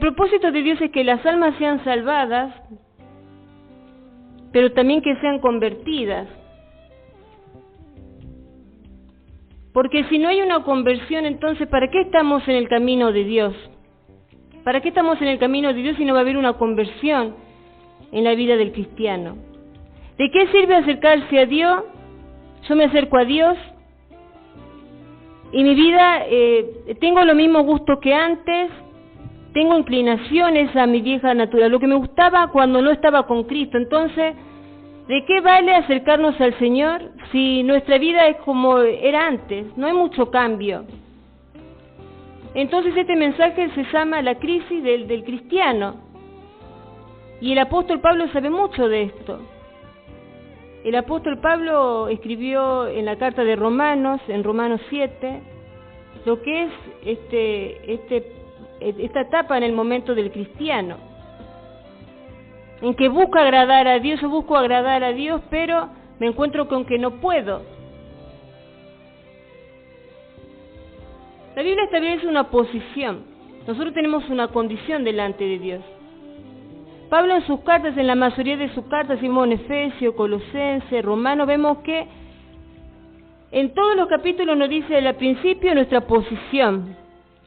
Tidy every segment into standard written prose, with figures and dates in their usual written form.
propósito de Dios es que las almas sean salvadas, pero también que sean convertidas. Porque si no hay una conversión, entonces, ¿para qué estamos en el camino de Dios? ¿Para qué estamos en el camino de Dios si no va a haber una conversión en la vida del cristiano? ¿De qué sirve acercarse a Dios? Yo me acerco a Dios y mi vida, tengo los mismos gustos que antes, tengo inclinaciones a mi vieja naturaleza, lo que me gustaba cuando no estaba con Cristo. Entonces, ¿de qué vale acercarnos al Señor si nuestra vida es como era antes? No hay mucho cambio. Entonces este mensaje se llama la crisis del cristiano. Y el apóstol Pablo sabe mucho de esto. El apóstol Pablo escribió en la carta de Romanos, en Romanos 7, lo que es esta etapa en el momento del cristiano, en que busca agradar a Dios, yo busco agradar a Dios, pero me encuentro con que no puedo. La Biblia establece una posición. Nosotros tenemos una condición delante de Dios. Pablo en sus cartas, en la mayoría de sus cartas, vimos en Efesios, Colosenses, Romanos, vemos que en todos los capítulos nos dice al principio nuestra posición.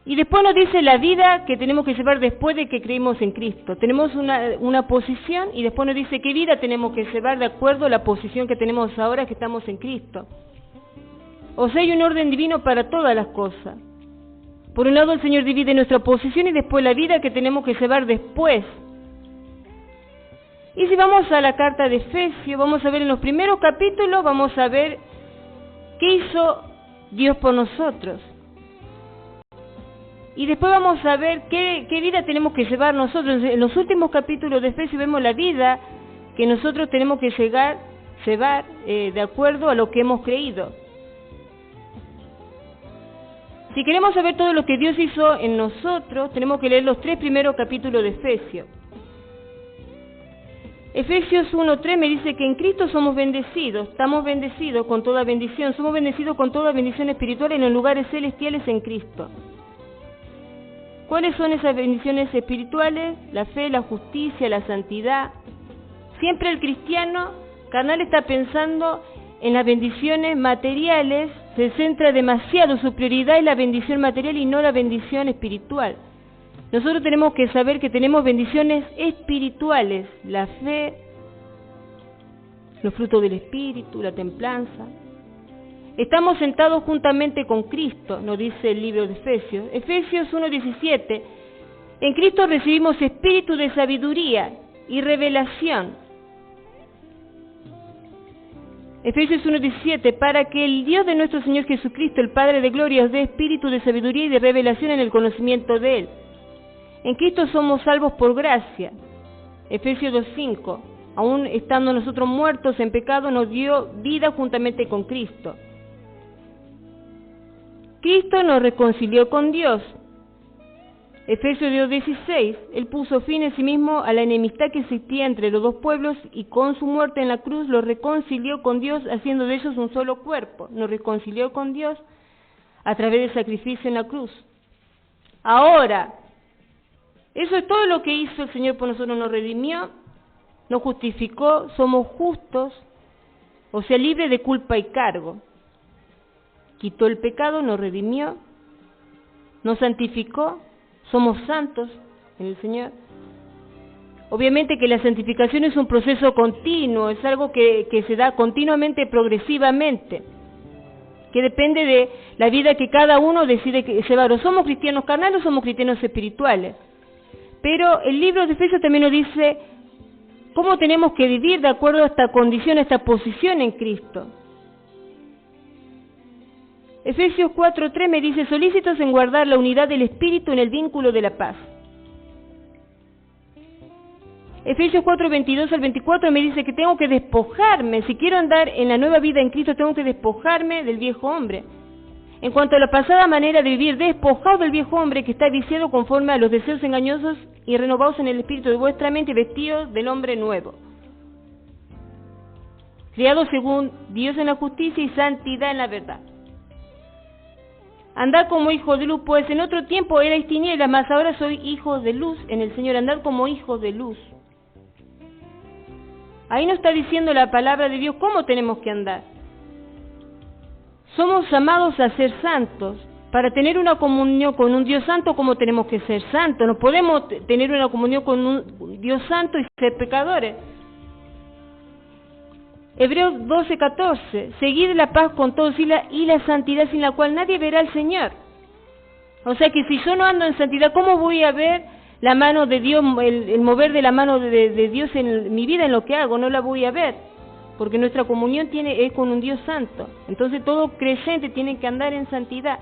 Y después nos dice la vida que tenemos que llevar después de que creímos en Cristo. Tenemos una posición y después nos dice qué vida tenemos que llevar de acuerdo a la posición que tenemos ahora que estamos en Cristo. O sea, hay un orden divino para todas las cosas. Por un lado el Señor divide nuestra posición y después la vida que tenemos que llevar después. Y si vamos a la carta de Efesios, vamos a ver en los primeros capítulos, vamos a ver qué hizo Dios por nosotros. Y después vamos a ver qué vida tenemos que llevar nosotros. En los últimos capítulos de Efesios vemos la vida que nosotros tenemos que llevar de acuerdo a lo que hemos creído. Si queremos saber todo lo que Dios hizo en nosotros, tenemos que leer los 3 primeros capítulos de Efesios. Efesios 1:3 me dice que en Cristo somos bendecidos, estamos bendecidos con toda bendición, somos bendecidos con toda bendición espiritual en los lugares celestiales en Cristo. ¿Cuáles son esas bendiciones espirituales? La fe, la justicia, la santidad. Siempre el cristiano carnal está pensando en las bendiciones materiales, se centra demasiado, su prioridad es la bendición material y no la bendición espiritual. Nosotros tenemos que saber que tenemos bendiciones espirituales, la fe, los frutos del Espíritu, la templanza. Estamos sentados juntamente con Cristo, nos dice el libro de Efesios. Efesios 1:17, en Cristo recibimos espíritu de sabiduría y revelación. Efesios 1:17, para que el Dios de nuestro Señor Jesucristo, el Padre de gloria, os dé espíritu de sabiduría y de revelación en el conocimiento de Él. En Cristo somos salvos por gracia. Efesios 2:5, aún estando nosotros muertos en pecado, nos dio vida juntamente con Cristo. Cristo nos reconcilió con Dios. Efesios 2:16, Él puso fin en sí mismo a la enemistad que existía entre los dos pueblos y con su muerte en la cruz los reconcilió con Dios, haciendo de ellos un solo cuerpo. Nos reconcilió con Dios a través del sacrificio en la cruz. Ahora, eso es todo lo que hizo el Señor por nosotros, nos redimió, nos justificó, somos justos, o sea, libres de culpa y cargo. Quitó el pecado, nos redimió, nos santificó, somos santos en el Señor. Obviamente que la santificación es un proceso continuo, es algo que se da continuamente, progresivamente, que depende de la vida que cada uno decide llevar. O somos cristianos carnales o somos cristianos espirituales. Pero el libro de Efesios también nos dice cómo tenemos que vivir de acuerdo a esta condición, a esta posición en Cristo. Efesios 4:3 me dice, solícitos en guardar la unidad del Espíritu en el vínculo de la paz. Efesios 4:22 al 24 me dice que tengo que despojarme, si quiero andar en la nueva vida en Cristo, tengo que despojarme del viejo hombre. En cuanto a la pasada manera de vivir, despojado del viejo hombre que está viciado conforme a los deseos engañosos y renovados en el espíritu de vuestra mente, vestidos del hombre nuevo, criado según Dios en la justicia y santidad en la verdad. Andad como hijos de luz, pues en otro tiempo erais tinieblas, mas ahora sois hijos de luz en el Señor. Andad como hijos de luz. Ahí nos está diciendo la palabra de Dios cómo tenemos que andar. Somos llamados a ser santos. Para tener una comunión con un Dios santo, ¿cómo tenemos que ser santos? No podemos tener una comunión con un Dios santo y ser pecadores. Hebreos 12:14, seguid la paz con todos y la santidad sin la cual nadie verá al Señor. O sea que si yo no ando en santidad, ¿cómo voy a ver la mano de Dios, el mover de la mano de Dios en mi vida, en lo que hago? No la voy a ver, porque nuestra comunión es con un Dios santo. Entonces todo creyente tiene que andar en santidad,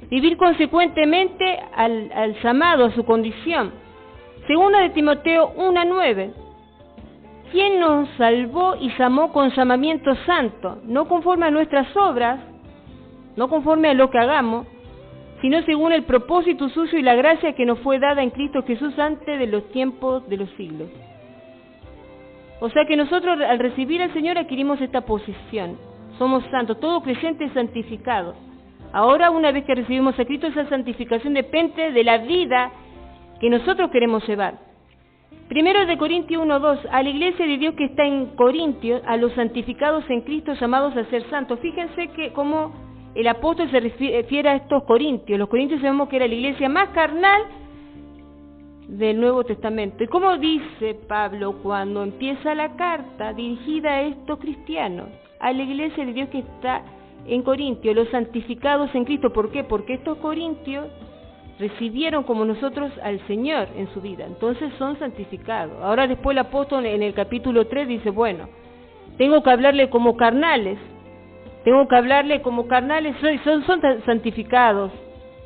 vivir consecuentemente al llamado, a su condición. Segunda de Timoteo 1:9. ¿Quién nos salvó y llamó con llamamiento santo? No conforme a nuestras obras, no conforme a lo que hagamos, sino según el propósito suyo y la gracia que nos fue dada en Cristo Jesús antes de los tiempos de los siglos. O sea que nosotros al recibir al Señor adquirimos esta posición. Somos santos, todo creyente es santificado. Ahora, una vez que recibimos a Cristo, esa santificación depende de la vida que nosotros queremos llevar. Primero de Corintios 1:2, a la iglesia de Dios que está en Corintios, a los santificados en Cristo llamados a ser santos. Fíjense que como el apóstol se refiere a estos corintios. Los corintios sabemos que era la iglesia más carnal del Nuevo Testamento. ¿Y cómo dice Pablo cuando empieza la carta dirigida a estos cristianos? A la iglesia de Dios que está en Corintios, los santificados en Cristo. ¿Por qué? Porque estos corintios recibieron como nosotros al Señor en su vida, entonces son santificados. Ahora después el apóstol en el capítulo 3 dice, bueno, tengo que hablarle como carnales, son santificados,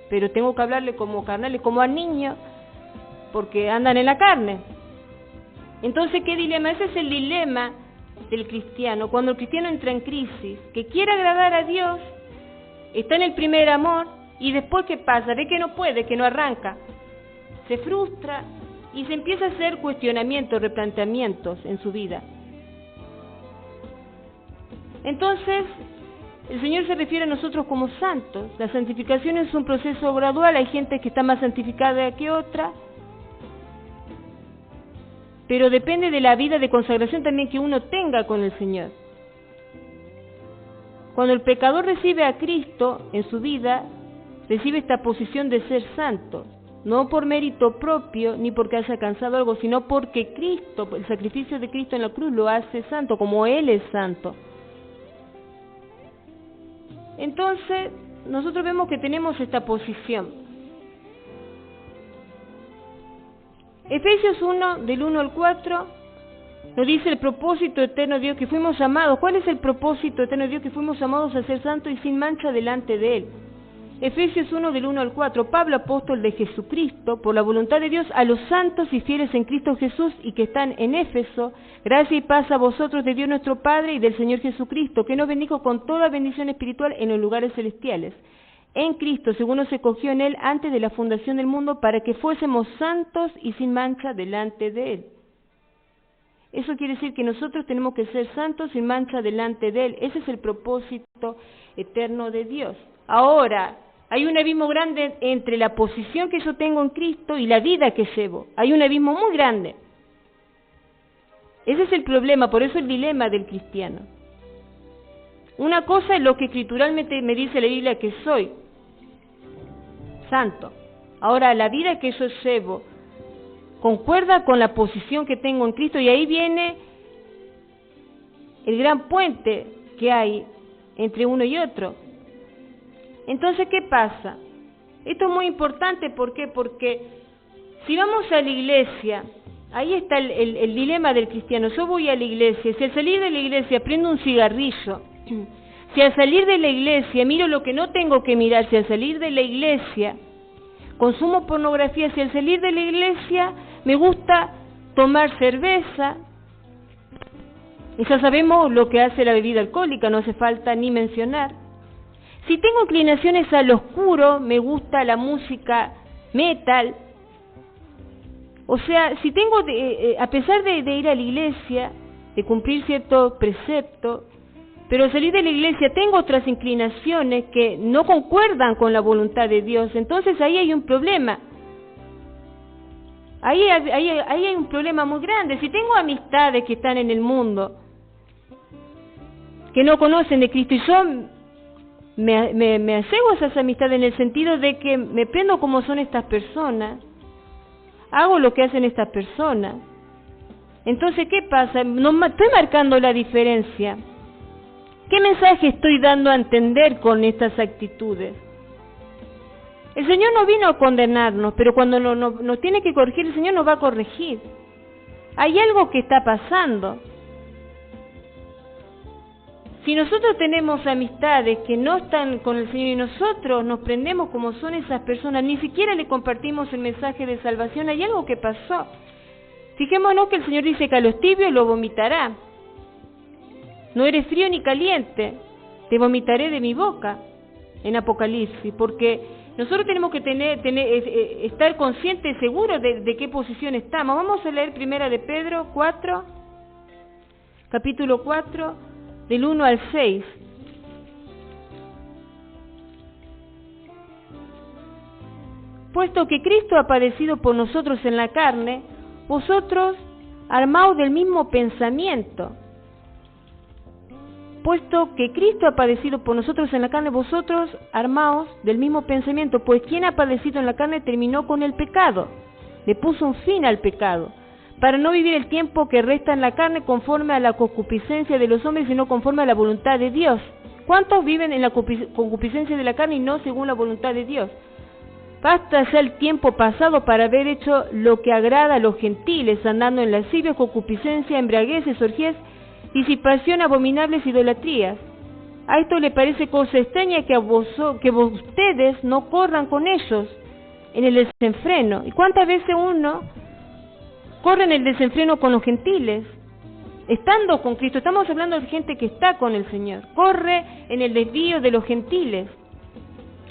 pero tengo que hablarle como carnales, como a niños, porque andan en la carne. Entonces, ¿qué dilema? Ese es el dilema del cristiano, cuando el cristiano entra en crisis, que quiere agradar a Dios, está en el primer amor, y después, ¿qué pasa? Ve que no puede, que no arranca. Se frustra y se empieza a hacer cuestionamientos, replanteamientos en su vida. Entonces, el Señor se refiere a nosotros como santos. La santificación es un proceso gradual. Hay gente que está más santificada que otra. Pero depende de la vida de consagración también que uno tenga con el Señor. Cuando el pecador recibe a Cristo en su vida, recibe esta posición de ser santo, no por mérito propio, ni porque haya alcanzado algo, sino porque Cristo, el sacrificio de Cristo en la cruz lo hace santo, como Él es santo. Entonces, nosotros vemos que tenemos esta posición. Efesios 1, del 1 al 4, nos dice el propósito eterno de Dios que fuimos llamados. ¿Cuál es el propósito eterno de Dios? Que fuimos llamados a ser santos y sin mancha delante de Él. Efesios 1 del 1 al 4, Pablo, apóstol de Jesucristo, por la voluntad de Dios, a los santos y fieles en Cristo Jesús y que están en Éfeso, gracia y paz a vosotros de Dios nuestro Padre y del Señor Jesucristo, que nos bendijo con toda bendición espiritual en los lugares celestiales. En Cristo, según nos escogió en Él antes de la fundación del mundo, para que fuésemos santos y sin mancha delante de Él. Eso quiere decir que nosotros tenemos que ser santos sin mancha delante de Él. Ese es el propósito eterno de Dios. Ahora, hay un abismo grande entre la posición que yo tengo en Cristo y la vida que llevo. Hay un abismo muy grande. Ese es el problema, por eso el dilema del cristiano. Una cosa es lo que escrituralmente me dice la Biblia que soy, santo. Ahora, la vida que yo llevo concuerda con la posición que tengo en Cristo, y ahí viene el gran puente que hay entre uno y otro. Entonces, ¿qué pasa? Esto es muy importante, ¿por qué? Porque si vamos a la iglesia, ahí está el dilema del cristiano. Yo voy a la iglesia, si al salir de la iglesia prendo un cigarrillo, si al salir de la iglesia miro lo que no tengo que mirar, si al salir de la iglesia consumo pornografía, si al salir de la iglesia me gusta tomar cerveza, y ya sabemos lo que hace la bebida alcohólica, no hace falta ni mencionar. Si tengo inclinaciones al oscuro, me gusta la música metal. O sea, si tengo, a pesar de ir a la iglesia, de cumplir ciertos preceptos, pero al salir de la iglesia tengo otras inclinaciones que no concuerdan con la voluntad de Dios. Entonces ahí hay un problema. Ahí hay un problema muy grande. Si tengo amistades que están en el mundo, que no conocen de Cristo, y yo me asego a esas amistades en el sentido de que me prendo cómo son estas personas, hago lo que hacen estas personas. Entonces, ¿qué pasa? No estoy marcando la diferencia. ¿Qué mensaje estoy dando a entender con estas actitudes? El Señor no vino a condenarnos, pero cuando nos tiene que corregir, el Señor nos va a corregir. Hay algo que está pasando. Si nosotros tenemos amistades que no están con el Señor y nosotros nos prendemos como son esas personas, ni siquiera le compartimos el mensaje de salvación, hay algo que pasó. Fijémonos que el Señor dice que a los tibios lo vomitará. No eres frío ni caliente, te vomitaré de mi boca, en Apocalipsis, porque nosotros tenemos que estar conscientes y seguros de qué posición estamos. Vamos a leer primera de Pedro 4, capítulo 4, del 1 al 6. Puesto que Cristo ha padecido por nosotros en la carne, vosotros armaos del mismo pensamiento. Puesto que Cristo ha padecido por nosotros en la carne, vosotros armaos del mismo pensamiento, pues quien ha padecido en la carne terminó con el pecado, le puso un fin al pecado, para no vivir el tiempo que resta en la carne conforme a la concupiscencia de los hombres, sino conforme a la voluntad de Dios. ¿Cuántos viven en la concupiscencia de la carne y no según la voluntad de Dios? Basta ya el tiempo pasado para haber hecho lo que agrada a los gentiles, andando en lascivios, concupiscencia, embriagueces, orgías, disipación, abominables idolatrías. A esto le parece cosa extraña que ustedes no corran con ellos en el desenfreno. ¿Y cuántas veces uno corre en el desenfreno con los gentiles? Estando con Cristo, estamos hablando de gente que está con el Señor, corre en el desvío de los gentiles,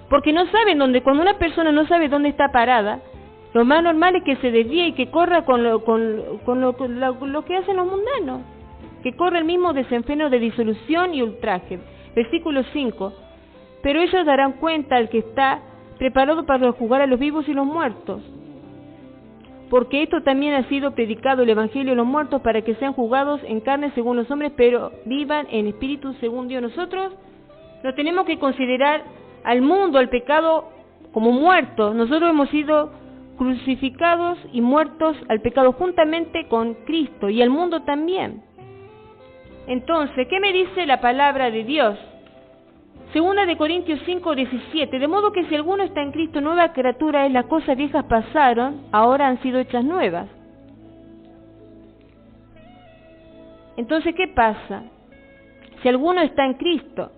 porque no saben dónde. Cuando una persona no sabe dónde está parada, lo más normal es que se desvíe y que corra con lo que hacen los mundanos, que corre el mismo desenfreno de disolución y ultraje. Versículo 5. Pero ellos darán cuenta al que está preparado para juzgar a los vivos y los muertos. Porque esto también ha sido predicado el Evangelio de los muertos, para que sean juzgados en carne según los hombres, pero vivan en espíritu según Dios. Nosotros no tenemos que considerar al mundo, al pecado, como muertos. Nosotros hemos sido crucificados y muertos al pecado juntamente con Cristo, y al mundo también. Entonces, ¿qué me dice la palabra de Dios? Segunda de Corintios 5, 17. De modo que si alguno está en Cristo, nueva criatura es, las cosas viejas pasaron, ahora han sido hechas nuevas. Entonces, ¿qué pasa? Si alguno está en Cristo,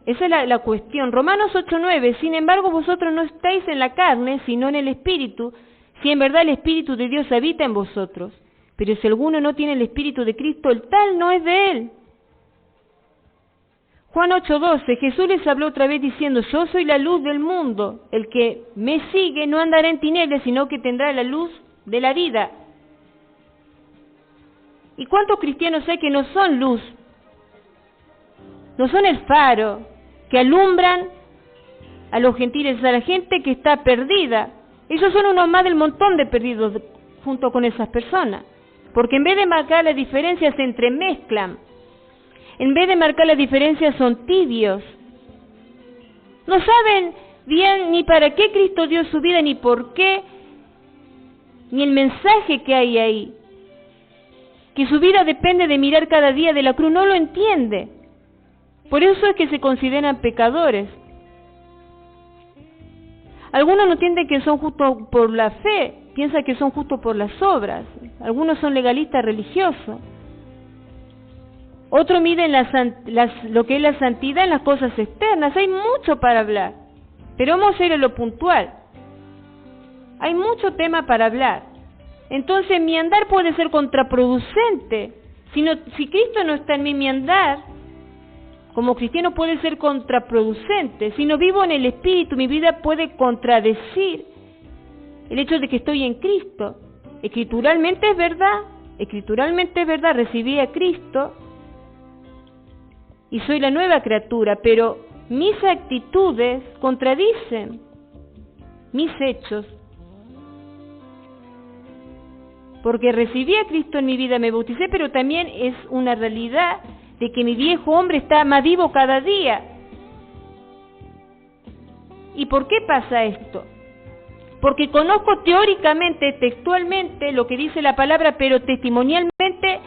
esa es la cuestión. Romanos 8, 9. Sin embargo, vosotros no estáis en la carne, sino en el Espíritu, si en verdad el Espíritu de Dios habita en vosotros. Pero si alguno no tiene el Espíritu de Cristo, el tal no es de él. Juan 8:12, Jesús les habló otra vez diciendo, yo soy la luz del mundo, el que me sigue no andará en tinieblas, sino que tendrá la luz de la vida. ¿Y cuántos cristianos hay que no son luz? No son el faro que alumbran a los gentiles, a la gente que está perdida. Ellos son unos más del montón de perdidos junto con esas personas. Porque en vez de marcar las diferencias se entremezclan. En vez de marcar las diferencias son tibios. No saben bien ni para qué Cristo dio su vida, ni por qué, ni el mensaje que hay ahí. Que su vida depende de mirar cada día de la cruz, no lo entiende. Por eso es que se consideran pecadores. Algunos no entienden que son justos por la fe, piensan que son justos por las obras. Algunos son legalistas religiosos. Otros miden lo que es la santidad en las cosas externas. Hay mucho para hablar, pero vamos a ir a lo puntual. Hay mucho tema para hablar. Entonces mi andar puede ser contraproducente. Si Cristo no está en mí, mi andar como cristiano puede ser contraproducente. Si no vivo en el Espíritu, mi vida puede contradecir el hecho de que estoy en Cristo. Escrituralmente es verdad, recibí a Cristo, y soy la nueva criatura, pero mis actitudes contradicen mis hechos. Porque recibí a Cristo en mi vida, me bauticé, pero también es una realidad de que mi viejo hombre está más vivo cada día. ¿Y por qué pasa esto? Porque conozco teóricamente, textualmente, lo que dice la palabra, pero testimonialmente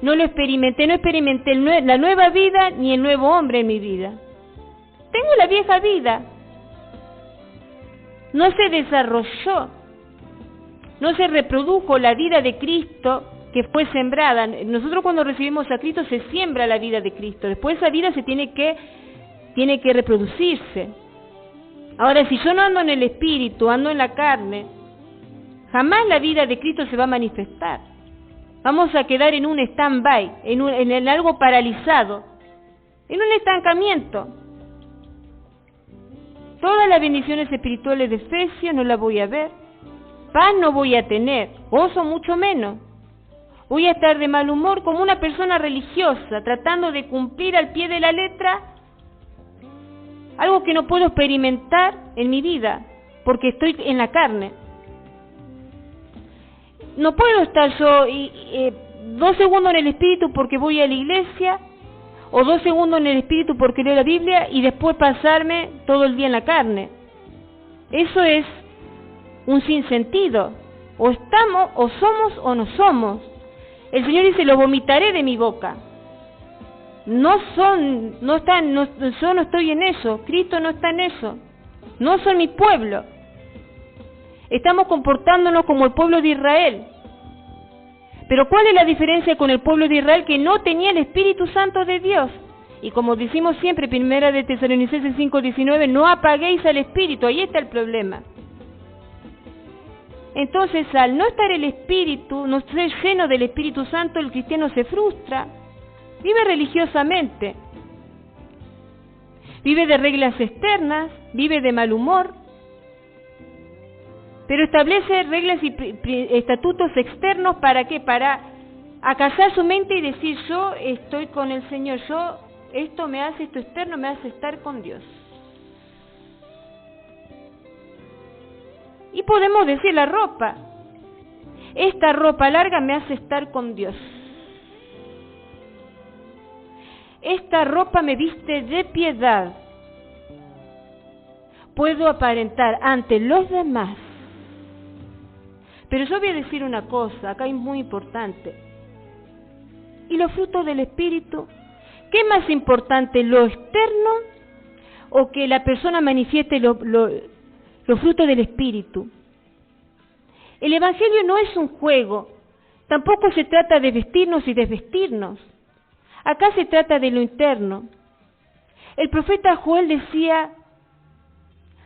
no lo experimenté, no experimenté la nueva vida ni el nuevo hombre en mi vida. Tengo la vieja vida. No se desarrolló, no se reprodujo la vida de Cristo que fue sembrada. Nosotros cuando recibimos a Cristo se siembra la vida de Cristo. Después esa vida se tiene que reproducirse. Ahora, si yo no ando en el Espíritu, ando en la carne, jamás la vida de Cristo se va a manifestar. Vamos a quedar en un stand-by, en algo paralizado, en un estancamiento. Todas las bendiciones espirituales de Efesios no las voy a ver. Paz no voy a tener, gozo mucho menos. Voy a estar de mal humor como una persona religiosa, tratando de cumplir al pie de la letra algo que no puedo experimentar en mi vida, porque estoy en la carne. No puedo estar yo 2 segundos en el Espíritu porque voy a la iglesia, o 2 segundos en el Espíritu porque leo la Biblia, y después pasarme todo el día en la carne. Eso es un sinsentido. O estamos, o somos, o no somos. El Señor dice, lo vomitaré de mi boca. Yo no estoy en eso, Cristo no está en eso, no son mi pueblo. Estamos comportándonos como el pueblo de Israel. Pero ¿cuál es la diferencia con el pueblo de Israel? Que no tenía el Espíritu Santo de Dios. Y como decimos siempre, 1 de Tesalonicenses 5:19, no apaguéis al Espíritu, ahí está el problema. Entonces, al no estar el Espíritu, no ser lleno del Espíritu Santo, el cristiano se frustra. Vive religiosamente, vive de reglas externas, vive de mal humor, pero establece reglas y estatutos externos. ¿Para qué? Para acallar su mente y decir, yo estoy con el Señor, esto externo me hace estar con Dios. Y podemos decir la ropa, esta ropa larga me hace estar con Dios. Esta ropa me viste de piedad. Puedo aparentar ante los demás. Pero yo voy a decir una cosa, acá es muy importante. ¿Y los frutos del Espíritu? ¿Qué es más importante, lo externo o que la persona manifieste los frutos del Espíritu? El Evangelio no es un juego, tampoco se trata de vestirnos y desvestirnos. Acá se trata de lo interno. El profeta Joel decía,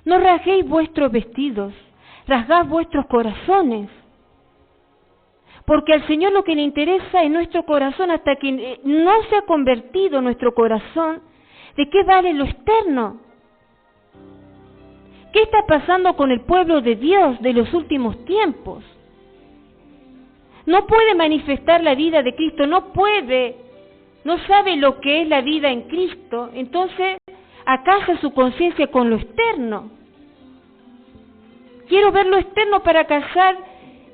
no rasguéis vuestros vestidos, rasgad vuestros corazones. Porque al Señor lo que le interesa es nuestro corazón. Hasta que no se ha convertido nuestro corazón, ¿de qué vale lo externo? ¿Qué está pasando con el pueblo de Dios de los últimos tiempos? No puede manifestar la vida de Cristo, no sabe lo que es la vida en Cristo, entonces acalla su conciencia con lo externo. Quiero ver lo externo para acallar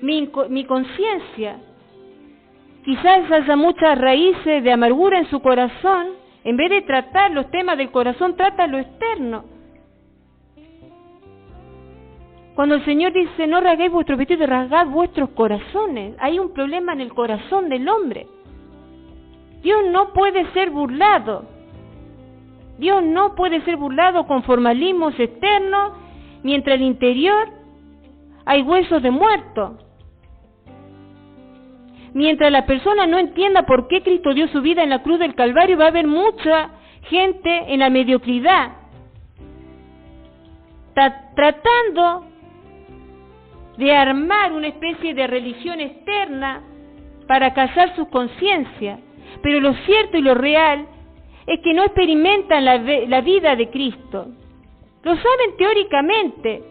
mi conciencia. Quizás haya muchas raíces de amargura en su corazón. En vez de tratar los temas del corazón, trata lo externo. Cuando el Señor dice, no rasguéis vuestros vestidos, rasgad vuestros corazones. Hay un problema en el corazón del hombre. Dios no puede ser burlado. Dios no puede ser burlado con formalismos externos, mientras en el interior hay huesos de muerto. Mientras la persona no entienda por qué Cristo dio su vida en la cruz del Calvario, va a haber mucha gente en la mediocridad, tratando de armar una especie de religión externa para callar su conciencia. Pero lo cierto y lo real es que no experimentan la vida de Cristo. Lo saben teóricamente.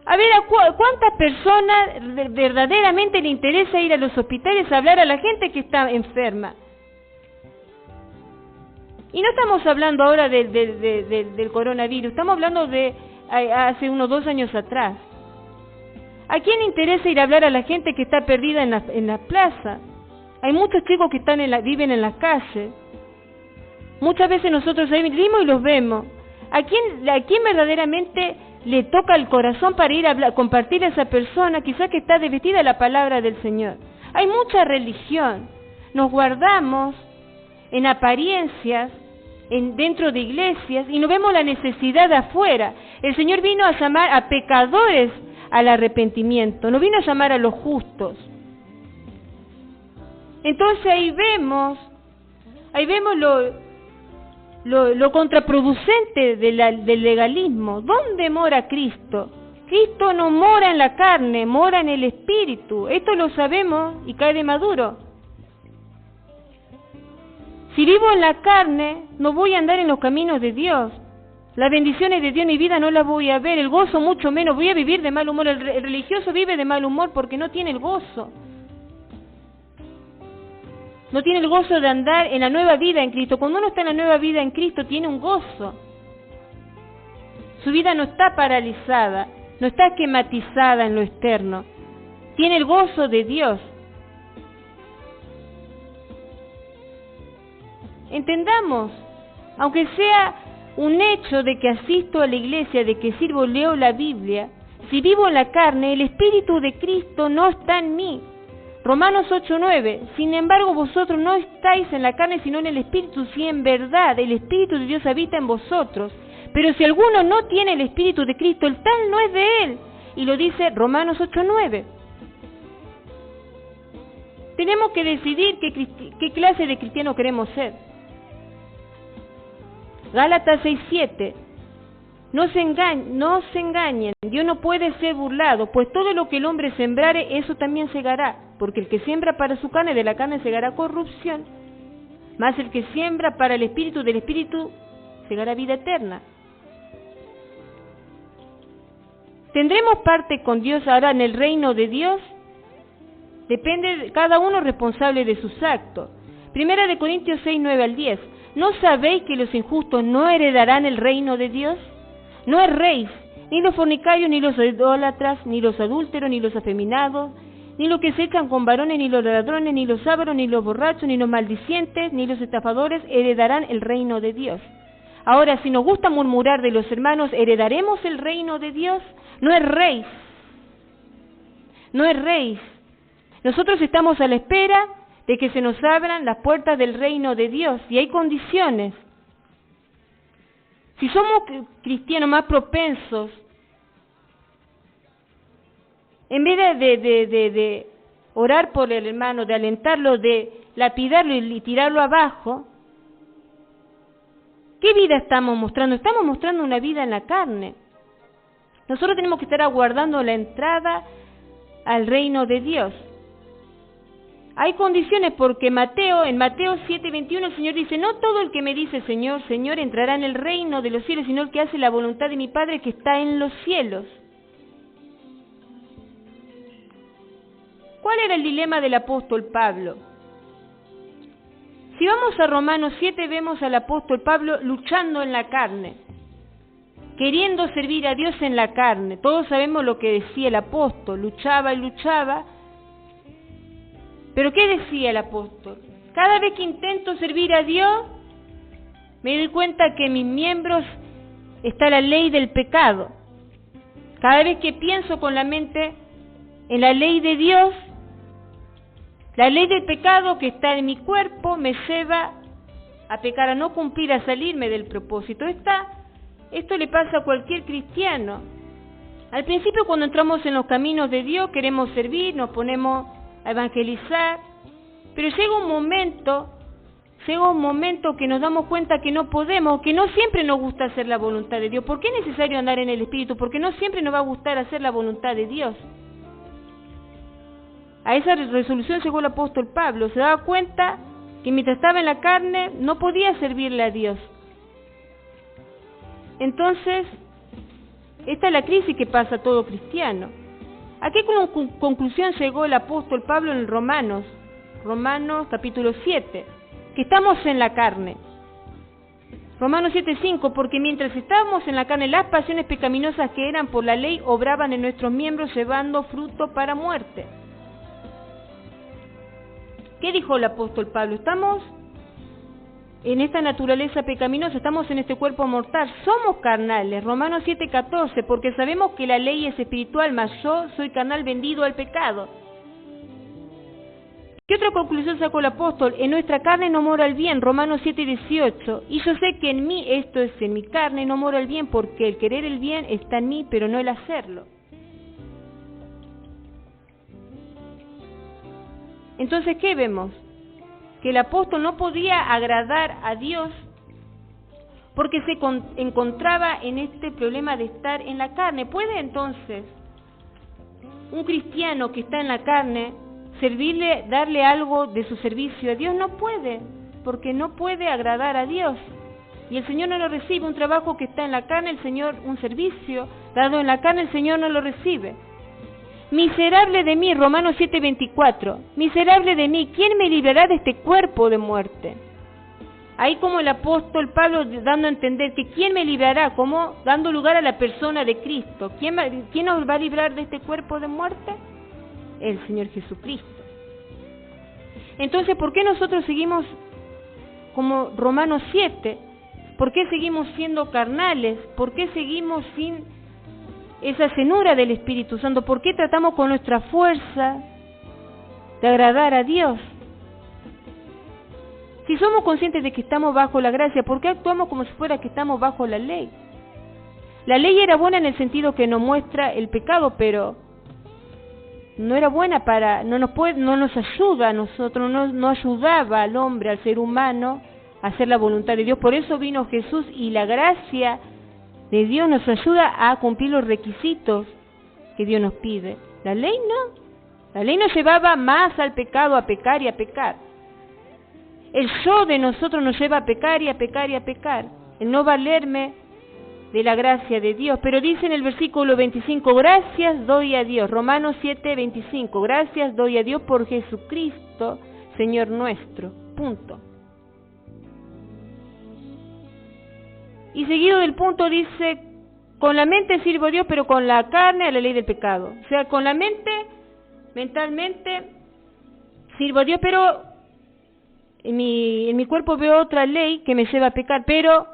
A ver, ¿a cuántas personas verdaderamente le interesa ir a los hospitales a hablar a la gente que está enferma? Y no estamos hablando ahora del coronavirus, estamos hablando de hace unos 2 años atrás. ¿A quién le interesa ir a hablar a la gente que está perdida en la plaza? Hay muchos chicos que viven en las calles. Muchas veces nosotros ahí venimos y los vemos. ¿A quién verdaderamente le toca el corazón para ir a compartir a esa persona, quizás que está desvestida de la palabra del Señor? Hay mucha religión. Nos guardamos en apariencias dentro de iglesias y no vemos la necesidad de afuera. El Señor vino a llamar a pecadores al arrepentimiento, no vino a llamar a los justos. Entonces ahí vemos lo contraproducente del legalismo. ¿Dónde mora Cristo? Cristo no mora en la carne, mora en el Espíritu. Esto lo sabemos y cae de maduro. Si vivo en la carne, no voy a andar en los caminos de Dios. Las bendiciones de Dios en mi vida no las voy a ver, el gozo mucho menos. Voy a vivir de mal humor. El religioso vive de mal humor porque no tiene el gozo. No tiene el gozo de andar en la nueva vida en Cristo. Cuando uno está en la nueva vida en Cristo, tiene un gozo. Su vida no está paralizada, no está esquematizada en lo externo. Tiene el gozo de Dios. Entendamos, aunque sea un hecho de que asisto a la iglesia, de que sirvo, leo la Biblia, si vivo en la carne, el Espíritu de Cristo no está en mí. Romanos 8:9, sin embargo vosotros no estáis en la carne sino en el Espíritu, si en verdad el Espíritu de Dios habita en vosotros. Pero si alguno no tiene el Espíritu de Cristo, el tal no es de él. Y lo dice Romanos 8:9. Tenemos que decidir qué clase de cristiano queremos ser. Gálatas 6:7. No se engañen, Dios no puede ser burlado, pues todo lo que el hombre sembrare, eso también segará, porque el que siembra para su carne, de la carne segará corrupción, mas el que siembra para el Espíritu, del Espíritu segará vida eterna. ¿Tendremos parte con Dios ahora en el reino de Dios? Depende de cada uno responsable de sus actos. Primera de Corintios 6:9-10. ¿No sabéis que los injustos no heredarán el reino de Dios? No erréis, ni los fornicarios, ni los idólatras, ni los adúlteros, ni los afeminados, ni los que se echan con varones, ni los ladrones, ni los ávaros, ni los borrachos, ni los maldicientes, ni los estafadores heredarán el reino de Dios. Ahora, si nos gusta murmurar de los hermanos, ¿heredaremos el reino de Dios? No erréis. No erréis. Nosotros estamos a la espera de que se nos abran las puertas del reino de Dios, y hay condiciones. Si somos cristianos más propensos, en vez de orar por el hermano, de alentarlo, de lapidarlo y tirarlo abajo, ¿qué vida estamos mostrando? Estamos mostrando una vida en la carne. Nosotros tenemos que estar aguardando la entrada al reino de Dios. Hay condiciones porque en Mateo 7:21 el Señor dice, no todo el que me dice Señor, Señor entrará en el reino de los cielos, sino el que hace la voluntad de mi Padre que está en los cielos. ¿Cuál era el dilema del apóstol Pablo? Si vamos a Romanos 7 vemos al apóstol Pablo luchando en la carne, queriendo servir a Dios en la carne. Todos sabemos lo que decía el apóstol, luchaba y luchaba. ¿Pero qué decía el apóstol? Cada vez que intento servir a Dios, me doy cuenta que en mis miembros está la ley del pecado. Cada vez que pienso con la mente en la ley de Dios, la ley del pecado que está en mi cuerpo me lleva a pecar, a no cumplir, a salirme del propósito. Esto le pasa a cualquier cristiano. Al principio, cuando entramos en los caminos de Dios, queremos servir, nos ponemos a evangelizar, pero llega un momento que nos damos cuenta que no podemos, que no siempre nos gusta hacer la voluntad de Dios. ¿Por qué es necesario andar en el Espíritu? Porque no siempre nos va a gustar hacer la voluntad de Dios. A esa resolución llegó el apóstol Pablo. Se daba cuenta que mientras estaba en la carne no podía servirle a Dios. Entonces, esta es la crisis que pasa a todo cristiano. ¿A qué conclusión llegó el apóstol Pablo en Romanos capítulo 7? Que estamos en la carne. Romanos 7:5, porque mientras estábamos en la carne, las pasiones pecaminosas que eran por la ley obraban en nuestros miembros llevando fruto para muerte. ¿Qué dijo el apóstol Pablo? Estamos en esta naturaleza pecaminosa, estamos en este cuerpo mortal, somos carnales. Romanos 7:14, porque sabemos que la ley es espiritual, mas yo soy carnal vendido al pecado. ¿Qué otra conclusión sacó el apóstol? En nuestra carne no mora el bien, Romanos 7:18. Y yo sé que en mí, esto es, en mi carne, no mora el bien, porque el querer el bien está en mí, pero no el hacerlo. Entonces, ¿qué vemos? Que el apóstol no podía agradar a Dios porque se encontraba en este problema de estar en la carne. ¿Puede entonces un cristiano que está en la carne servirle, darle algo de su servicio a Dios? No puede, porque no puede agradar a Dios. Y el Señor no lo recibe. Un trabajo que está en la carne, el Señor, un servicio dado en la carne, el Señor no lo recibe. Miserable de mí, Romanos 7:24, miserable de mí, ¿quién me librará de este cuerpo de muerte? Ahí como el apóstol Pablo dando a entender que ¿quién me librará? Como dando lugar a la persona de Cristo. ¿Quién nos va a librar de este cuerpo de muerte? El Señor Jesucristo. Entonces, ¿por qué nosotros seguimos como Romanos 7? ¿Por qué seguimos siendo carnales? ¿Por qué seguimos sin esa cenura del Espíritu Santo? ¿Por qué tratamos con nuestra fuerza de agradar a Dios? Si somos conscientes de que estamos bajo la gracia, ¿por qué actuamos como si fuera que estamos bajo la ley? La ley era buena en el sentido que nos muestra el pecado, pero no era buena no nos ayuda a nosotros, no ayudaba al hombre, al ser humano, a hacer la voluntad de Dios. Por eso vino Jesús, y la gracia de Dios nos ayuda a cumplir los requisitos que Dios nos pide. La ley no. La ley nos llevaba más al pecado, a pecar y a pecar. El yo de nosotros nos lleva a pecar y a pecar y a pecar. El no valerme de la gracia de Dios. Pero dice en el versículo 25, gracias doy a Dios. Romanos 7:25, gracias doy a Dios por Jesucristo, Señor nuestro. Punto. Y seguido del punto dice, con la mente sirvo a Dios, pero con la carne a la ley del pecado. O sea, con la mente, mentalmente, sirvo a Dios, pero en mi cuerpo veo otra ley que me lleva a pecar. Pero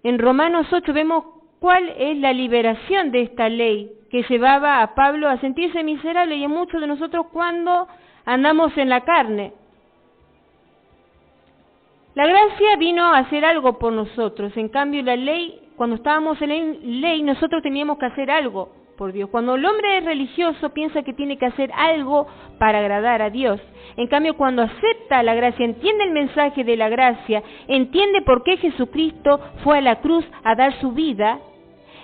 en Romanos 8 vemos cuál es la liberación de esta ley que llevaba a Pablo a sentirse miserable, y en muchos de nosotros cuando andamos en la carne. La gracia vino a hacer algo por nosotros. En cambio, la ley, cuando estábamos en la ley, nosotros teníamos que hacer algo por Dios. Cuando el hombre es religioso, piensa que tiene que hacer algo para agradar a Dios. En cambio, cuando acepta la gracia, entiende el mensaje de la gracia, entiende por qué Jesucristo fue a la cruz a dar su vida,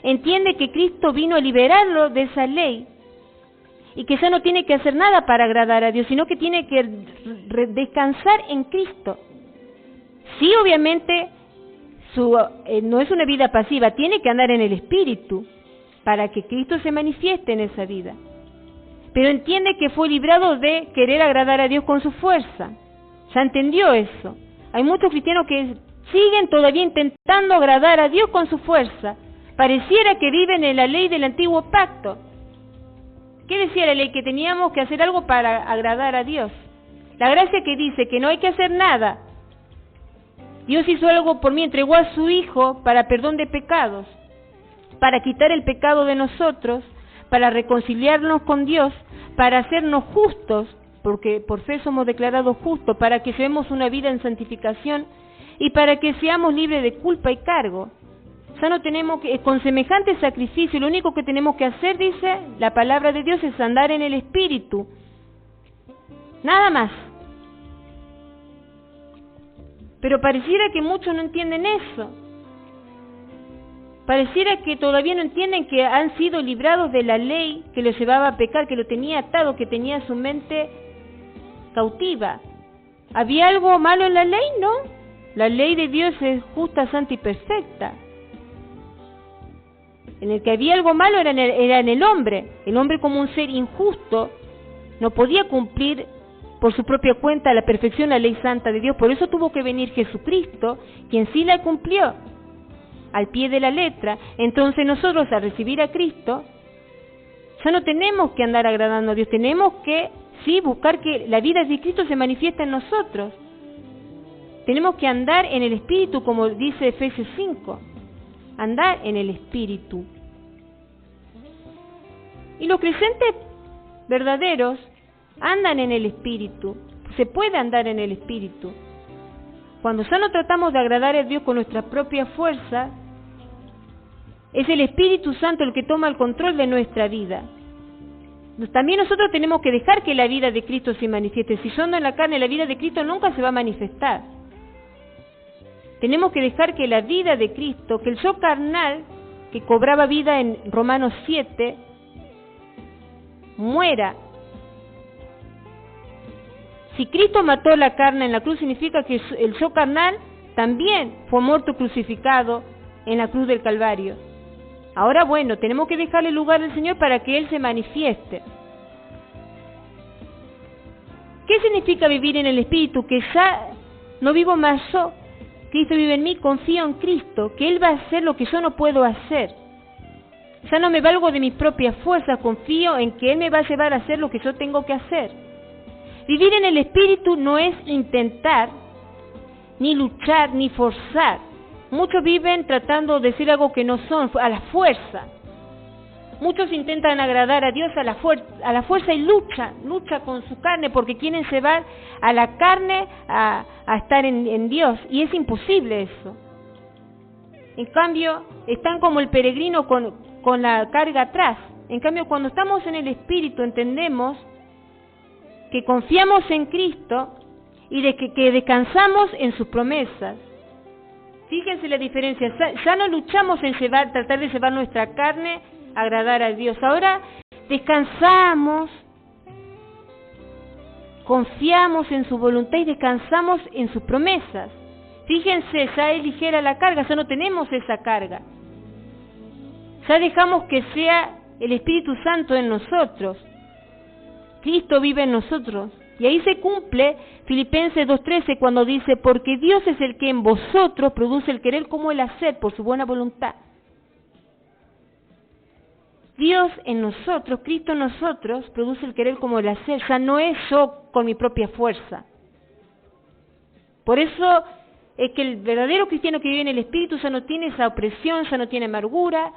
entiende que Cristo vino a liberarlo de esa ley, y que ya no tiene que hacer nada para agradar a Dios, sino que tiene que descansar en Cristo. Sí, obviamente, no es una vida pasiva, tiene que andar en el Espíritu para que Cristo se manifieste en esa vida. Pero entiende que fue librado de querer agradar a Dios con su fuerza. Ya entendió eso. Hay muchos cristianos que siguen todavía intentando agradar a Dios con su fuerza. Pareciera que viven en la ley del antiguo pacto. ¿Qué decía la ley? Que teníamos que hacer algo para agradar a Dios. La gracia que dice que no hay que hacer nada. Dios hizo algo por mí, entregó a su Hijo para perdón de pecados, para quitar el pecado de nosotros, para reconciliarnos con Dios, para hacernos justos, porque por fe somos declarados justos, para que llevemos una vida en santificación y para que seamos libres de culpa y cargo. Ya no tenemos que, con semejante sacrificio, lo único que tenemos que hacer, dice la palabra de Dios, es andar en el Espíritu. Nada más. Pero pareciera que muchos no entienden eso. Pareciera que todavía no entienden que han sido librados de la ley que los llevaba a pecar, que lo tenía atado, que tenía su mente cautiva. ¿Había algo malo en la ley? No. La ley de Dios es justa, santa y perfecta. En el que había algo malo era en el hombre. El hombre, como un ser injusto, no podía cumplir por su propia cuenta a la perfección la ley santa de Dios. Por eso tuvo que venir Jesucristo, quien sí la cumplió al pie de la letra. Entonces nosotros, al recibir a Cristo, ya no tenemos que andar agradando a Dios, tenemos que, sí, buscar que la vida de Cristo se manifieste en nosotros. Tenemos que andar en el Espíritu, como dice Efesios 5, andar en el Espíritu. Y los creyentes verdaderos andan en el Espíritu, se puede andar en el Espíritu. Cuando ya no tratamos de agradar a Dios con nuestra propia fuerza, es el Espíritu Santo el que toma el control de nuestra vida. También nosotros tenemos que dejar que la vida de Cristo se manifieste. Si yo ando en la carne, la vida de Cristo nunca se va a manifestar. Tenemos que dejar que la vida de Cristo, que el yo carnal, que cobraba vida en Romanos 7, muera. Si Cristo mató la carne en la cruz, significa que el yo carnal también fue muerto crucificado en la cruz del Calvario. Ahora bueno, tenemos que dejarle lugar al Señor para que Él se manifieste. ¿Qué significa vivir en el Espíritu? Que ya no vivo más yo, Cristo vive en mí, confío en Cristo, que Él va a hacer lo que yo no puedo hacer. Ya no me valgo de mis propias fuerzas, confío en que Él me va a llevar a hacer lo que yo tengo que hacer. Vivir en el Espíritu no es intentar, ni luchar, ni forzar. Muchos viven tratando de decir algo que no son, a la fuerza. Muchos intentan agradar a Dios a la fuerza y lucha con su carne porque quieren llevar a la carne a estar en Dios. Y es imposible eso. En cambio, están como el peregrino con la carga atrás. En cambio, cuando estamos en el Espíritu entendemos que confiamos en Cristo y de que descansamos en sus promesas. Fíjense la diferencia, ya no luchamos en tratar de llevar nuestra carne a agradar a Dios. Ahora descansamos, confiamos en su voluntad y descansamos en sus promesas. Fíjense, ya es ligera la carga, ya no tenemos esa carga. Ya dejamos que sea el Espíritu Santo en nosotros. Cristo vive en nosotros. Y ahí se cumple Filipenses 2:13 cuando dice, porque Dios es el que en vosotros produce el querer como el hacer por su buena voluntad. Dios en nosotros, Cristo en nosotros, produce el querer como el hacer. Ya no es yo con mi propia fuerza. Por eso es que el verdadero cristiano que vive en el Espíritu ya no tiene esa opresión, ya no tiene amargura,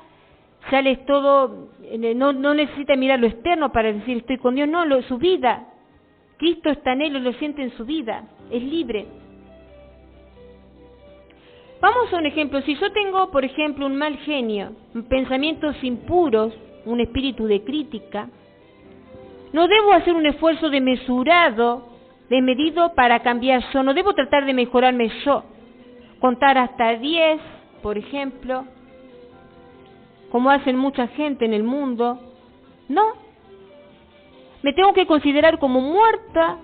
ya le es todo, no necesita mirar lo externo para decir estoy con Dios, no, su vida. Cristo está en él, lo siente en su vida, es libre. Vamos a un ejemplo, si yo tengo, por ejemplo, un mal genio, pensamientos impuros, un espíritu de crítica, no debo hacer un esfuerzo desmesurado, desmedido para cambiar yo, no debo tratar de mejorarme yo, contar hasta 10, por ejemplo, como hacen mucha gente en el mundo, no. Me tengo que considerar como muerta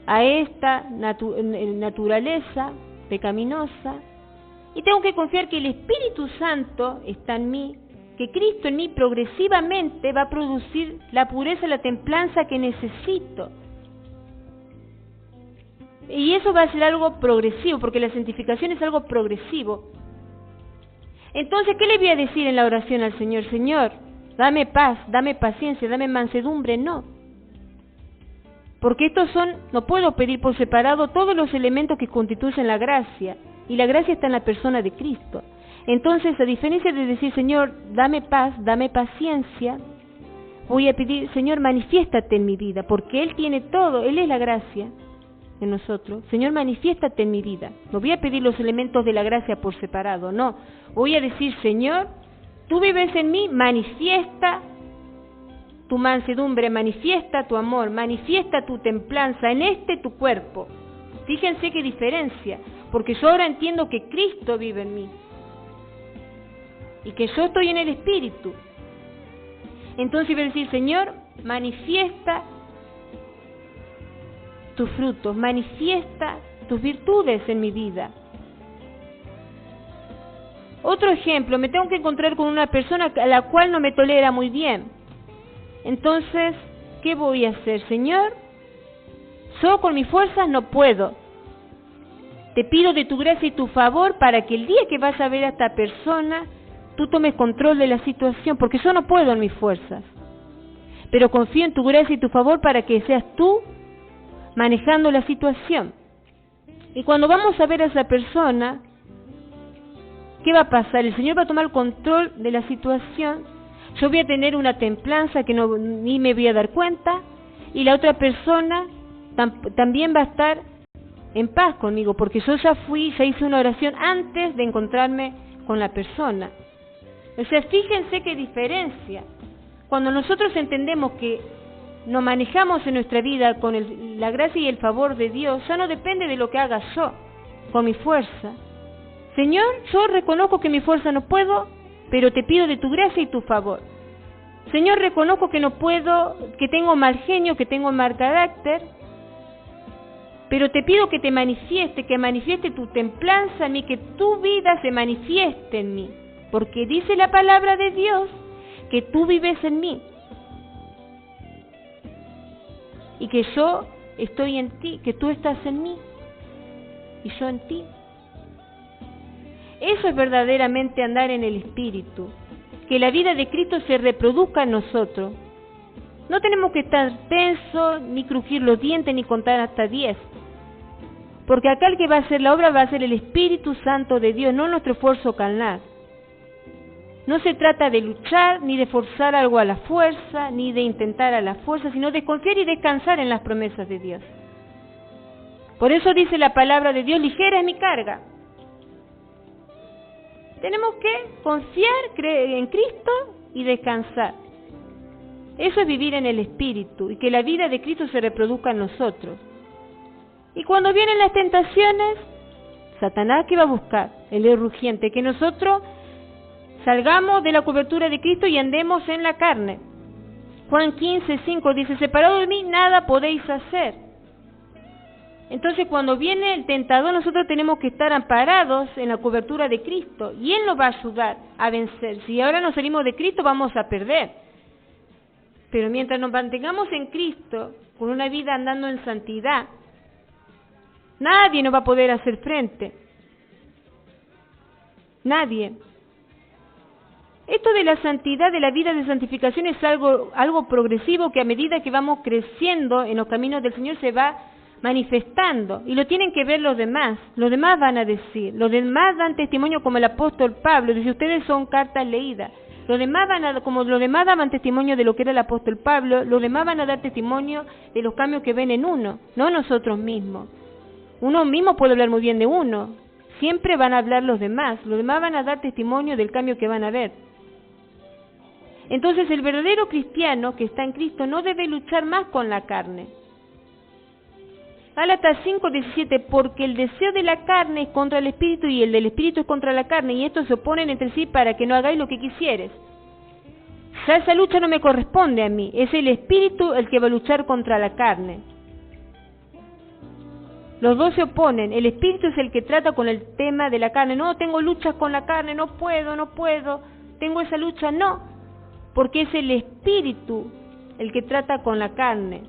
a esta naturaleza pecaminosa y tengo que confiar que el Espíritu Santo está en mí, que Cristo en mí progresivamente va a producir la pureza y la templanza que necesito. Y eso va a ser algo progresivo, porque la santificación es algo progresivo. Entonces, ¿qué le voy a decir en la oración al Señor? Señor, dame paz, dame paciencia, dame mansedumbre, no. Porque no puedo pedir por separado todos los elementos que constituyen la gracia, y la gracia está en la persona de Cristo. Entonces, a diferencia de decir, Señor, dame paz, dame paciencia, voy a pedir, Señor, manifiéstate en mi vida, porque Él tiene todo, Él es la gracia en nosotros. Señor, manifiéstate en mi vida. No voy a pedir los elementos de la gracia por separado, no. Voy a decir, Señor, tú vives en mí, manifiesta tu mansedumbre, manifiesta tu amor, manifiesta tu templanza en tu cuerpo. Fíjense qué diferencia, porque yo ahora entiendo que Cristo vive en mí y que yo estoy en el Espíritu. Entonces voy a decir, Señor, manifiesta tus frutos, manifiesta tus virtudes en mi vida. Otro ejemplo, me tengo que encontrar con una persona a la cual no me tolera muy bien. Entonces, ¿qué voy a hacer? Señor, yo con mis fuerzas no puedo. Te pido de tu gracia y tu favor para que el día que vas a ver a esta persona, tú tomes control de la situación, porque yo no puedo en mis fuerzas. Pero confío en tu gracia y tu favor para que seas tú manejando la situación. Y cuando vamos a ver a esa persona, ¿qué va a pasar? El Señor va a tomar control de la situación. Yo voy a tener una templanza que ni me voy a dar cuenta, y la otra persona también va a estar en paz conmigo, porque yo ya hice una oración antes de encontrarme con la persona. O sea, fíjense qué diferencia. Cuando nosotros entendemos que nos manejamos en nuestra vida con la gracia y el favor de Dios, ya no depende de lo que haga yo, con mi fuerza. Señor, yo reconozco que mi fuerza no puedo, pero te pido de tu gracia y tu favor. Señor, reconozco que no puedo, que tengo mal genio, que tengo mal carácter, pero te pido que manifieste tu templanza en mí, que tu vida se manifieste en mí, porque dice la palabra de Dios que tú vives en mí y que yo estoy en ti, que tú estás en mí y yo en ti. Eso es verdaderamente andar en el Espíritu, que la vida de Cristo se reproduzca en nosotros. No tenemos que estar tensos, ni crujir los dientes, ni contar hasta 10. Porque acá el que va a hacer la obra va a ser el Espíritu Santo de Dios, no nuestro esfuerzo carnal. No se trata de luchar, ni de forzar algo a la fuerza, ni de intentar a la fuerza, sino de confiar y descansar en las promesas de Dios. Por eso dice la palabra de Dios, ligera es mi carga. Tenemos que confiar, creer en Cristo y descansar. Eso es vivir en el Espíritu y que la vida de Cristo se reproduzca en nosotros. Y cuando vienen las tentaciones, Satanás, ¿qué va a buscar? El león rugiente, que nosotros salgamos de la cobertura de Cristo y andemos en la carne. Juan 15:5 dice, separado de mí nada podéis hacer. Entonces cuando viene el tentador, nosotros tenemos que estar amparados en la cobertura de Cristo y Él nos va a ayudar a vencer. Si ahora nos salimos de Cristo, vamos a perder. Pero mientras nos mantengamos en Cristo, con una vida andando en santidad, nadie nos va a poder hacer frente. Nadie. Esto de la santidad, de la vida de santificación, es algo progresivo que a medida que vamos creciendo en los caminos del Señor se va manifestando. Y lo tienen que ver los demás. Los demás van a decir. Los demás dan testimonio como el apóstol Pablo. Dice, ustedes son cartas leídas. Los demás como los demás daban testimonio de lo que era el apóstol Pablo, los demás van a dar testimonio de los cambios que ven en uno, no nosotros mismos. Uno mismo puede hablar muy bien de uno, siempre van a hablar los demás van a dar testimonio del cambio que van a ver. Entonces el verdadero cristiano que está en Cristo no debe luchar más con la carne. Gálatas 5:17, porque el deseo de la carne es contra el espíritu y el del espíritu es contra la carne, y estos se oponen entre sí para que no hagáis lo que quisieres. Ya esa lucha no me corresponde a mí, es el espíritu el que va a luchar contra la carne. Los dos se oponen, el espíritu es el que trata con el tema de la carne. No, tengo luchas con la carne, no puedo, tengo esa lucha, no, porque es el espíritu el que trata con la carne.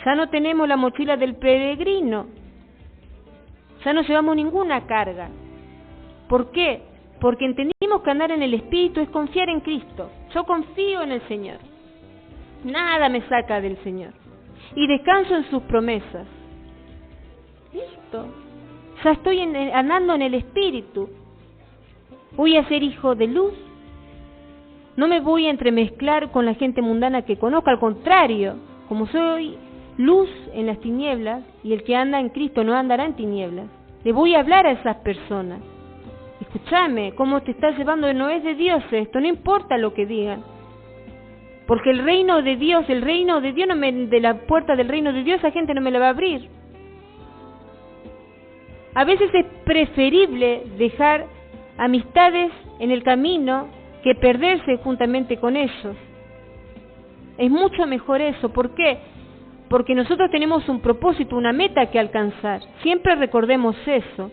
Ya no tenemos la mochila del peregrino, ya no llevamos ninguna carga. ¿Por qué? Porque entendimos que andar en el Espíritu es confiar en Cristo. Yo confío en el Señor, nada me saca del Señor, y descanso en sus promesas. Listo, ya estoy andando en el Espíritu. Voy a ser hijo de luz, no me voy a entremezclar con la gente mundana que conozco, al contrario, como soy luz en las tinieblas, y el que anda en Cristo no andará en tinieblas. Le voy a hablar a esas personas. Escúchame, cómo te estás llevando, no es de Dios esto, no importa lo que digan. Porque el reino de Dios, de la puerta del reino de Dios, esa gente no me la va a abrir. A veces es preferible dejar amistades en el camino que perderse juntamente con ellos. Es mucho mejor eso. ¿Por qué? Porque nosotros tenemos un propósito, una meta que alcanzar. Siempre recordemos eso.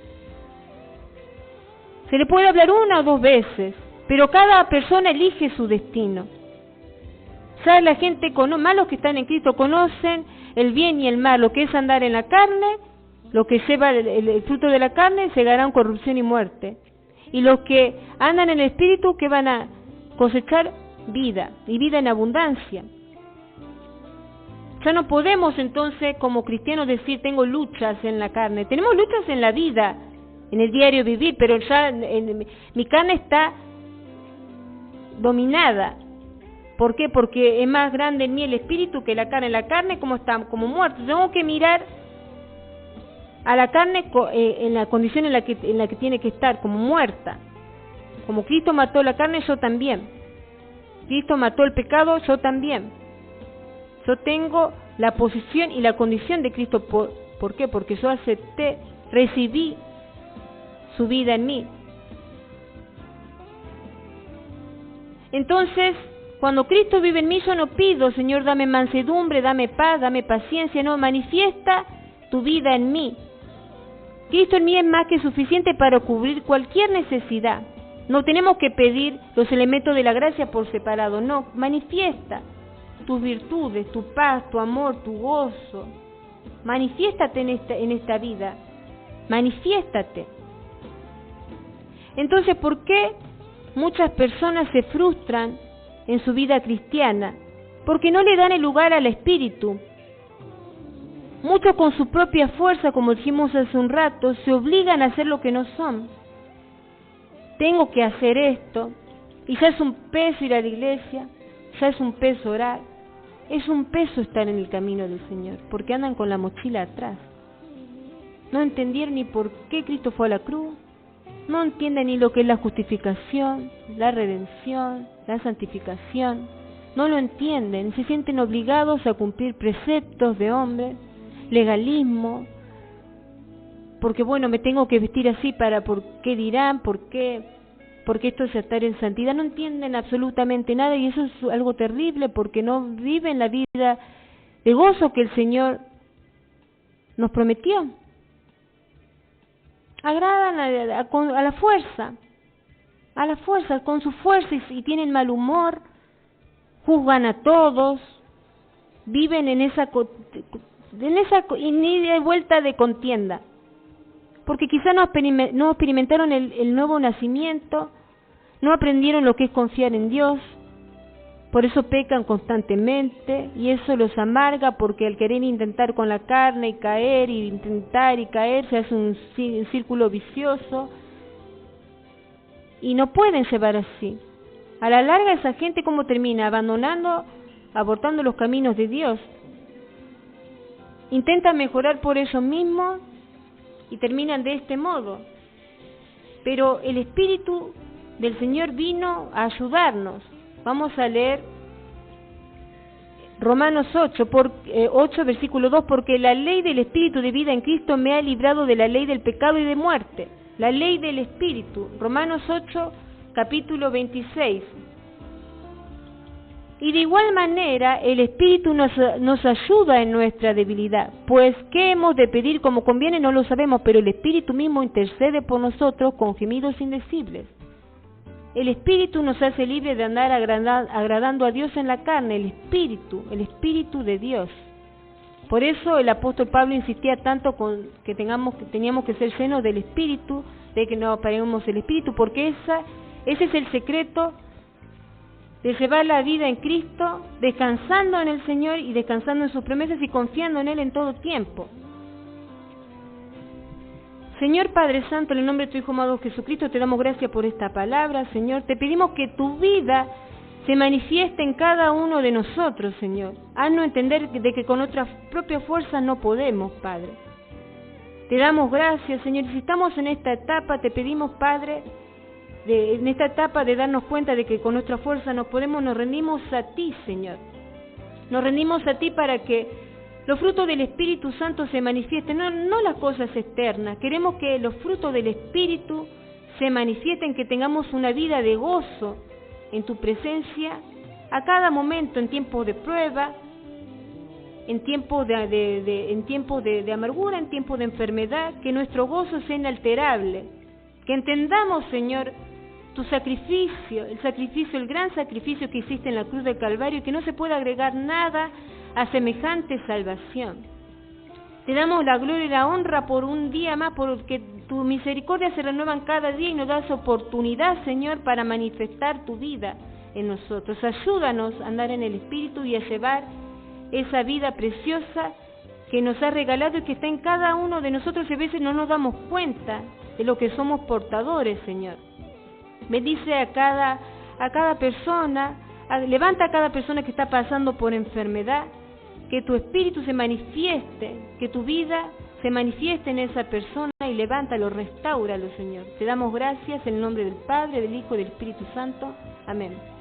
Se le puede hablar una o dos veces, pero cada persona elige su destino. Ya la gente, más los que están en Cristo, conocen el bien y el mal, lo que es andar en la carne, lo que lleva el fruto de la carne, segarán corrupción y muerte. Y los que andan en el Espíritu, que van a cosechar vida, y vida en abundancia. Ya no podemos entonces como cristianos decir tengo luchas en la carne. Tenemos luchas en la vida, en el diario vivir, pero ya mi carne está dominada. ¿Por qué? Porque es más grande en mí el espíritu que la carne. La carne como está, como muerta. Tengo que mirar a la carne en la condición en la que tiene que estar, como muerta. Como Cristo mató la carne, yo también. Cristo mató el pecado, yo también. Yo tengo la posición y la condición de Cristo. ¿Por qué? Porque yo acepté, recibí su vida en mí. Entonces, cuando Cristo vive en mí, yo no pido, Señor, dame mansedumbre, dame paz, dame paciencia. No, manifiesta tu vida en mí. Cristo en mí es más que suficiente para cubrir cualquier necesidad. No tenemos que pedir los elementos de la gracia por separado. No, manifiesta tus virtudes, tu paz, tu amor, tu gozo. Manifiéstate en esta vida. Manifiéstate. Entonces, ¿por qué muchas personas se frustran en su vida cristiana? Porque no le dan el lugar al Espíritu. Muchos con su propia fuerza, como dijimos hace un rato, se obligan a hacer lo que no son. Tengo que hacer esto, y ya es un peso ir a la iglesia, ya es un peso orar, es un peso estar en el camino del Señor, porque andan con la mochila atrás. No entendieron ni por qué Cristo fue a la cruz, no entienden ni lo que es la justificación, la redención, la santificación, no lo entienden, se sienten obligados a cumplir preceptos de hombres, legalismo, porque bueno, me tengo que vestir así ¿por qué dirán? Porque esto es estar en santidad. No entienden absolutamente nada y eso es algo terrible porque no viven la vida de gozo que el Señor nos prometió. Agradan a la fuerza, con su fuerza y tienen mal humor, juzgan a todos, viven en esa ida y vuelta de contienda. Porque quizá no experimentaron el nuevo nacimiento, no aprendieron lo que es confiar en Dios, por eso pecan constantemente y eso los amarga porque al querer intentar con la carne y caer, y intentar y caer, se hace un círculo vicioso y no pueden llevar así. A la larga esa gente ¿cómo termina? Abandonando, abortando los caminos de Dios. Intentan mejorar por ellos mismos y terminan de este modo. Pero el Espíritu del Señor vino a ayudarnos. Vamos a leer Romanos 8, versículo 2, porque la ley del Espíritu de vida en Cristo me ha librado de la ley del pecado y de muerte. La ley del Espíritu, Romanos 8, capítulo 26. Y de igual manera el Espíritu nos ayuda en nuestra debilidad, pues qué hemos de pedir como conviene no lo sabemos, pero el Espíritu mismo intercede por nosotros con gemidos indecibles. El Espíritu nos hace libres de andar agradando a Dios en la carne, el Espíritu de Dios. Por eso el apóstol Pablo insistía tanto con que teníamos que ser llenos del Espíritu, de que no apaguemos el Espíritu, porque ese es el secreto de llevar la vida en Cristo, descansando en el Señor y descansando en sus promesas y confiando en Él en todo tiempo. Señor Padre Santo, en el nombre de tu Hijo amado Jesucristo, te damos gracias por esta palabra, Señor. Te pedimos que tu vida se manifieste en cada uno de nosotros, Señor. Haznos entender de que con nuestras propias fuerzas no podemos, Padre. Te damos gracias, Señor. Si estamos en esta etapa, te pedimos, Padre, en esta etapa de darnos cuenta de que con nuestra fuerza no podemos, nos rendimos a ti, Señor. Nos rendimos a ti para que los frutos del Espíritu Santo se manifiesten, no las cosas externas. Queremos que los frutos del Espíritu se manifiesten, que tengamos una vida de gozo en tu presencia a cada momento, en tiempos de prueba, en tiempos de amargura, en tiempos de enfermedad, que nuestro gozo sea inalterable, que entendamos, Señor, tu sacrificio, el gran sacrificio que hiciste en la cruz del Calvario, y que no se puede agregar nada a semejante salvación. Te damos la gloria y la honra por un día más, porque tu misericordia se renuevan cada día y nos das oportunidad, Señor, para manifestar tu vida en nosotros. Ayúdanos a andar en el Espíritu y a llevar esa vida preciosa que nos ha regalado y que está en cada uno de nosotros, y a veces no nos damos cuenta de lo que somos portadores, Señor. Bendice a cada persona, levanta a cada persona que está pasando por enfermedad, que tu Espíritu se manifieste, que tu vida se manifieste en esa persona y levántalo, restáuralo, Señor. Te damos gracias en el nombre del Padre, del Hijo y del Espíritu Santo. Amén.